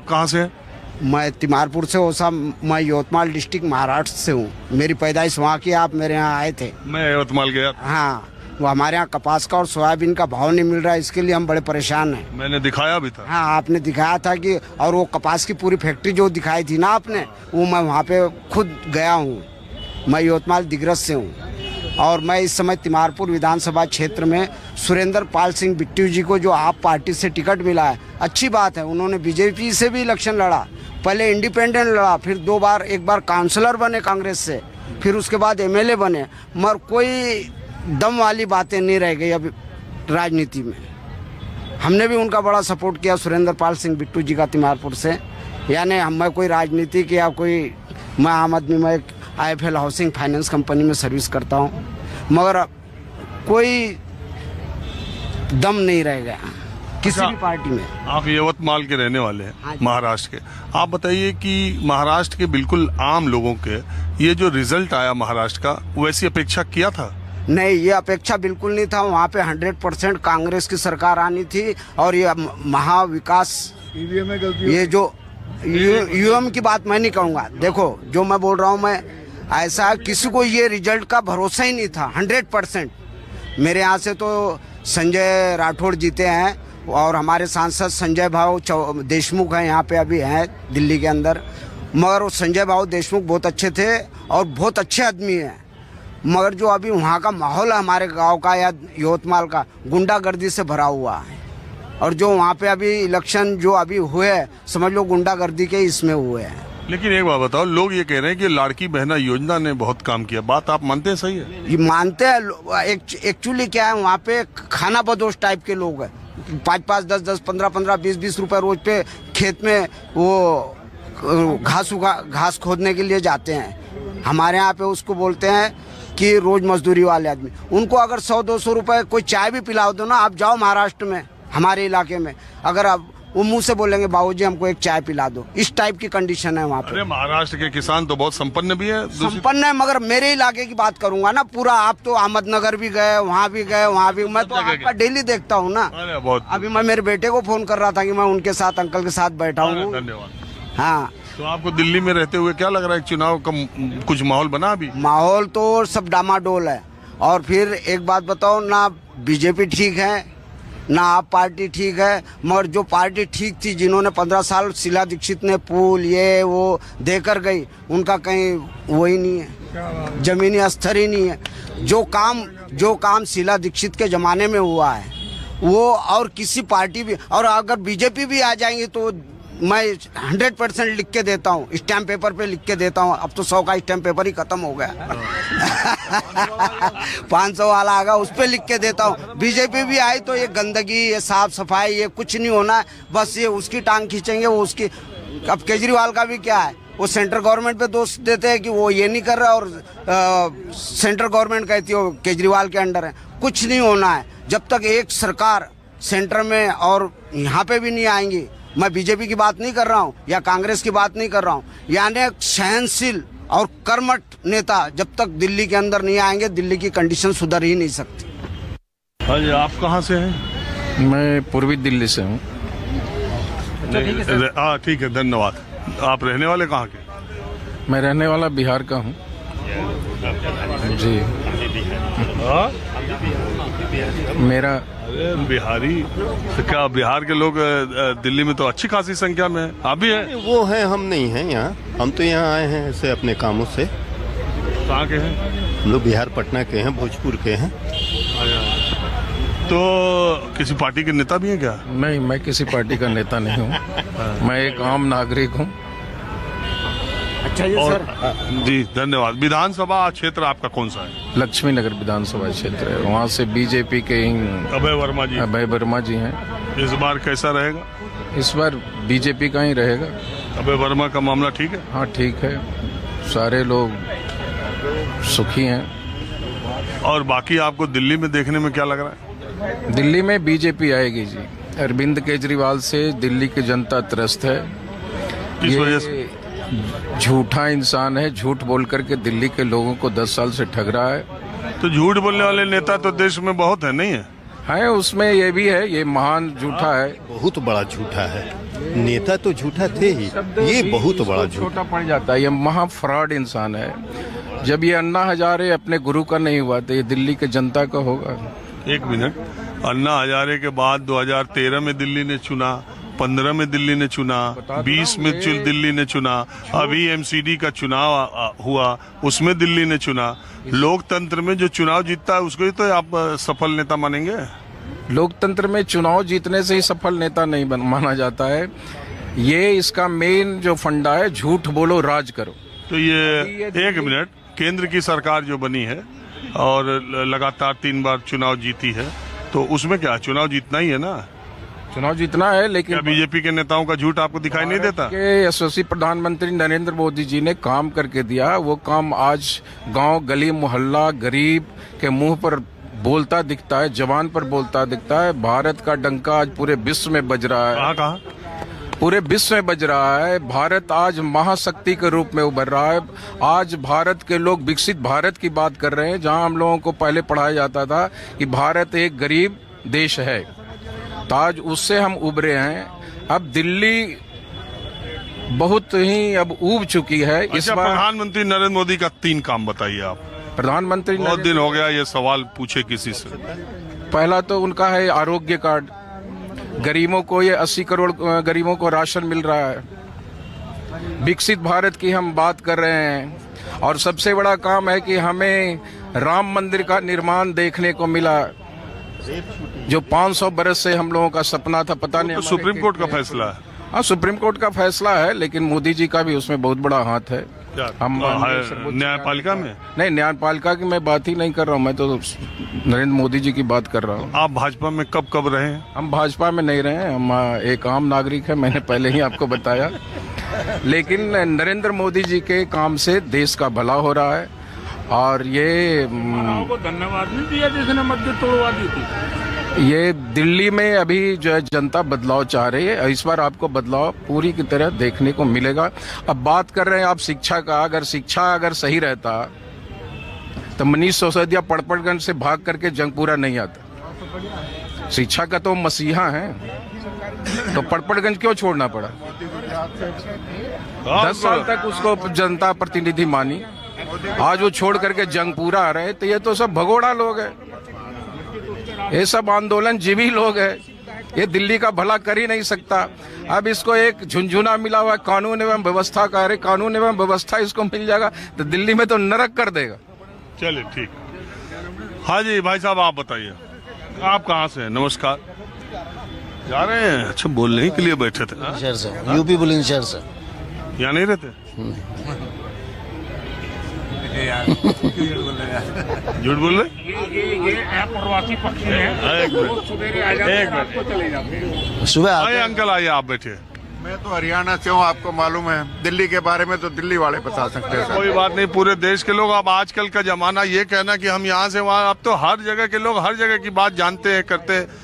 कहाँ से हैं? मैं तिमारपुर से हूँ साहब। मैं यवतमाल डिस्ट्रिक्ट महाराष्ट्र से हूँ। मेरी पैदाइश वहाँ की। आप मेरे यहाँ आए थे? मैं यवतमाल गया। हाँ, वो हमारे यहाँ कपास का और सोयाबीन का भाव नहीं मिल रहा है, इसके लिए हम बड़े परेशान हैं। मैंने दिखाया भी था। हाँ, आपने दिखाया था कि, और वो कपास की पूरी फैक्ट्री जो दिखाई थी ना आपने, वो मैं वहाँ पे खुद गया हूँ। मैं यवतमाल दिग्रस से हूँ और मैं इस समय तिमारपुर विधानसभा क्षेत्र में सुरेंद्र पाल सिंह बिट्टू जी को जो आप पार्टी से टिकट मिला है, अच्छी बात है। उन्होंने बीजेपी से भी इलेक्शन लड़ा, पहले इंडिपेंडेंट लड़ा, फिर एक बार काउंसलर बने कांग्रेस से, फिर उसके बाद एमएलए बने, मगर कोई दम वाली बातें नहीं रह गई अभी राजनीति में। हमने भी उनका बड़ा सपोर्ट किया, सुरेंद्र पाल सिंह बिट्टू जी का तिमारपुर से। यानी मैं कोई राजनीतिक या कोई, मैं आम आदमी, मैं IFL हाउसिंग फाइनेंस कंपनी में सर्विस करता हूँ, मगर कोई दम नहीं रह गया किसी भी पार्टी में। आप यवतमाल के रहने वाले हैं? हाँ, महाराष्ट्र के। आप बताइए कि महाराष्ट्र के बिल्कुल आम लोगों के ये जो रिजल्ट आया महाराष्ट्र का, वैसी अपेक्षा किया था? नहीं, ये अपेक्षा बिल्कुल नहीं था। वहाँ पे 100% कांग्रेस की सरकार आनी थी और ये महाविकास, ये जो यूएम की बात मैं नहीं कहूँगा। देखो, जो मैं बोल रहा हूँ, मैं ऐसा किसी को ये रिजल्ट का भरोसा ही नहीं था 100%। मेरे यहाँ से तो संजय राठौड़ जीते हैं और हमारे सांसद संजय भाव देशमुख हैं, यहाँ पे अभी हैं दिल्ली के अंदर। मगर वो संजय भाव देशमुख बहुत अच्छे थे और बहुत अच्छे आदमी हैं, मगर जो अभी वहाँ का माहौल है हमारे गांव का या यवतमाल का, गुंडागर्दी से भरा हुआ है। और जो वहाँ पे अभी इलेक्शन जो अभी हुए, समझ लो गुंडागर्दी के इसमें हुए हैं। लेकिन एक बात बताओ, लोग ये कह रहे हैं कि लाड़की बहना योजना ने बहुत काम किया, बात आप मानते हैं? सही है, ये मानते हैं। एक्चुअली क्या है, वहाँ पे खाना बदोश टाइप के लोग हैं। 5-5, 10-10, 15-15, 20-20 रुपए रोज पे खेत में वो घास खोदने के लिए जाते हैं। हमारे यहाँ पे उसको बोलते हैं कि रोज मजदूरी वाले आदमी। उनको अगर 100-200 रुपए कोई चाय भी पिलाओ दो ना, आप जाओ महाराष्ट्र में, हमारे इलाके में, अगर आप वो मुंह से बोलेंगे बाबूजी हमको एक चाय पिला दो, इस टाइप की कंडीशन है वहाँ पे। अरे महाराष्ट्र के किसान तो बहुत संपन्न भी है। संपन्न है, मगर मेरे इलाके की बात करूंगा ना पूरा। आप तो अहमदनगर भी गए, वहाँ भी गए, वहाँ भी। मैं तो आपका डेली देखता हूँ ना। बहुत। अभी मैं मेरे बेटे को फोन कर रहा था कि मैं उनके साथ, अंकल के साथ बैठा हूँ। धन्यवाद। हाँ, तो आपको दिल्ली में रहते हुए क्या लग रहा है, चुनाव का कुछ माहौल बना? अभी माहौल तो सब डामाडोल है। और फिर एक बात बताओ ना, बीजेपी ठीक है ना आप पार्टी ठीक है, मगर जो पार्टी ठीक थी, जिन्होंने 15 साल शीला दीक्षित ने पुल ये वो देकर गई, उनका कहीं वही नहीं है, जमीनी स्तर ही नहीं है। जो काम शीला दीक्षित के जमाने में हुआ है वो और किसी पार्टी भी, और अगर बीजेपी भी आ जाएंगी तो मैं 100% लिख के देता हूँ, स्टैम्प पेपर पे लिख के देता हूँ। अब तो 100 का स्टैम्प पेपर ही खत्म हो गया 500 वाला आ गया, उस पे लिख के देता हूँ। बीजेपी भी आई तो ये गंदगी, ये साफ सफाई, ये कुछ नहीं होना है। बस ये उसकी टांग खींचेंगे, वो उसकी। अब केजरीवाल का भी क्या है, वो सेंट्रल गवर्नमेंट पे दोष देते हैं कि वो ये नहीं कर रहा, और सेंट्रल गवर्नमेंट कहती है केजरीवाल के अंडर है। कुछ नहीं होना है जब तक एक सरकार सेंटर में और यहाँ पे भी नहीं आएंगी। मैं बीजेपी की बात नहीं कर रहा हूँ या कांग्रेस की बात नहीं कर रहा हूँ। यानी सहनशील और कर्मठ नेता जब तक दिल्ली के अंदर नहीं आएंगे, दिल्ली की कंडीशन सुधर ही नहीं सकती। हाँ जी, आप कहाँ से हैं? मैं पूर्वी दिल्ली से हूँ। हाँ ठीक है, धन्यवाद। आप रहने वाले कहाँ के? मैं रहने वाला बिहार का हूँ जी। मेरा बिहारी तो क्या, बिहार के लोग दिल्ली में तो अच्छी खासी संख्या में है। आप भी हैं? वो है, हम नहीं हैं यहाँ। हम तो यहाँ आए हैं ऐसे अपने कामों से। कहाँ के हैं? हम लोग बिहार पटना के हैं, भोजपुर के हैं। तो किसी पार्टी के नेता भी हैं क्या? नहीं, मैं किसी पार्टी का नेता नहीं हूँ। मैं एक आम नागरिक हूँ। अच्छा जी सर। जी धन्यवाद। विधानसभा क्षेत्र आपका कौन सा है? लक्ष्मी नगर विधानसभा क्षेत्र है, वहाँ से बीजेपी के अभय वर्मा जी हैं। इस बार कैसा रहेगा? इस बार बीजेपी का ही रहेगा। अभय वर्मा का मामला ठीक है? हाँ ठीक है, सारे लोग सुखी हैं। और बाकी आपको दिल्ली में देखने में क्या लग रहा है? दिल्ली में बीजेपी आएगी जी। अरविंद केजरीवाल से दिल्ली की जनता त्रस्त है। किस वजह से? झूठा इंसान है, झूठ बोल करके दिल्ली के लोगों को 10 साल से ठग रहा है। तो झूठ बोलने वाले नेता तो देश में बहुत है, नहीं है? है, उसमें ये भी है, ये महान झूठा है। बहुत बड़ा झूठा है। नेता तो झूठा थे ही, ये बहुत बड़ा झूठ। छोटा पड़ जाता है, ये महा फ्रॉड इंसान है। जब ये अन्ना हजारे अपने गुरु का नहीं हुआ तो ये दिल्ली के जनता का होगा। एक मिनट, अन्ना हजारे के बाद 2013 में दिल्ली ने चुना, 15 में दिल्ली ने चुना, 20 में दिल्ली ने चुना, अभी एमसीडी का चुनाव हुआ उसमें दिल्ली ने चुना। लोकतंत्र में जो चुनाव जीतता है उसको ही तो आप सफल नेता मानेंगे। लोकतंत्र में चुनाव जीतने से ही सफल नेता नहीं माना जाता है। ये इसका मेन जो फंडा है, झूठ बोलो राज करो। तो ये एक मिनट, केंद्र की सरकार जो बनी है और लगातार 3 बार चुनाव जीती है, तो उसमें क्या चुनाव जीतना ही है ना? चुनाव जीतना है, लेकिन क्या बीजेपी के नेताओं का झूठ आपको दिखाई नहीं देता? के यशस्वी प्रधानमंत्री नरेंद्र मोदी जी ने काम करके दिया, वो काम आज गांव गली मोहल्ला गरीब के मुंह पर बोलता दिखता है, जवान पर बोलता दिखता है। भारत का डंका आज पूरे विश्व में बज रहा है। कहाँ? पूरे विश्व में बज रहा है। भारत आज महाशक्ति के रूप में उभर रहा है। आज भारत के लोग विकसित भारत की बात कर रहे हैं, जहां हम लोगों को पहले पढ़ाया जाता था कि भारत एक गरीब देश है, तो आज उससे हम उभरे हैं। अब दिल्ली बहुत ही अब ऊब चुकी है। इस बार प्रधानमंत्री नरेंद्र मोदी का 3 काम बताइए आप। प्रधानमंत्री बहुत दिन हो गया ये सवाल पूछे किसी से। पहला तो उनका है आरोग्य कार्ड, गरीबों को ये 80 करोड़ गरीबों को राशन मिल रहा है। विकसित भारत की हम बात कर रहे हैं। और सबसे बड़ा काम है कि हमें राम मंदिर का निर्माण देखने को मिला, जो 500 बरस से हम लोगों का सपना था। पता नहीं, तो सुप्रीम कोर्ट का फैसला है। हाँ, सुप्रीम कोर्ट का फैसला है, लेकिन मोदी जी का भी उसमें बहुत बड़ा हाथ है। हम न्यायपालिका में नहीं, न्यायपालिका की मैं बात ही नहीं कर रहा हूँ, मैं तो नरेंद्र मोदी जी की बात कर रहा हूँ। आप भाजपा में कब रहे हैं? हम भाजपा में नहीं रहे, हम एक आम नागरिक है, मैंने पहले ही आपको बताया। लेकिन नरेंद्र मोदी जी के काम से देश का भला हो रहा है। और ये धन्यवाद नहीं दिया जिसने मस्जिद तोड़वा दी थी। ये दिल्ली में अभी जो है जनता बदलाव चाह रही है। इस बार आपको बदलाव पूरी की तरह देखने को मिलेगा। अब बात कर रहे हैं आप शिक्षा का, अगर शिक्षा अगर सही रहता तो मनीष सिसोदिया पड़पड़गंज से भाग करके जंगपुरा नहीं आता। शिक्षा का तो मसीहा है, तो पड़पड़गंज क्यों छोड़ना पड़ा? 10 साल तक उसको जनता प्रतिनिधि मानी, आज वो छोड़ करके जंगपुरा आ रहे। तो ये तो सब भगोड़ा लोग हैं, ये सब आंदोलन जीवी लोग हैं। ये दिल्ली का भला कर ही नहीं सकता। अब इसको एक झुंझुना मिला हुआ कानून एवं व्यवस्था का, अरे कानून एवं व्यवस्था इसको मिल जाएगा तो दिल्ली में तो नरक कर देगा। चलिए ठीक। हाँ जी भाई साहब, आप बताइए, आप कहाँ से हैं? नमस्कार। जा रहे हैं? अच्छा, बोलने के लिए बैठे थे। शहर से, यूपी बुलंदशहर से। यहाँ नहीं रहते? झूठ बोल रहे? ये प्रवासी पक्षी है। एक मिनट, चले जाते हैं। सुबह आइए अंकल, आइए आप बैठे। मैं तो हरियाणा से हूँ, आपको मालूम है। दिल्ली के बारे में तो दिल्ली वाले बता सकते हैं। कोई बात नहीं, पूरे देश के लोग। अब आजकल का जमाना ये कहना कि हम यहाँ से वहाँ, अब तो हर जगह के लोग हर जगह की बात जानते हैं, करते हैं।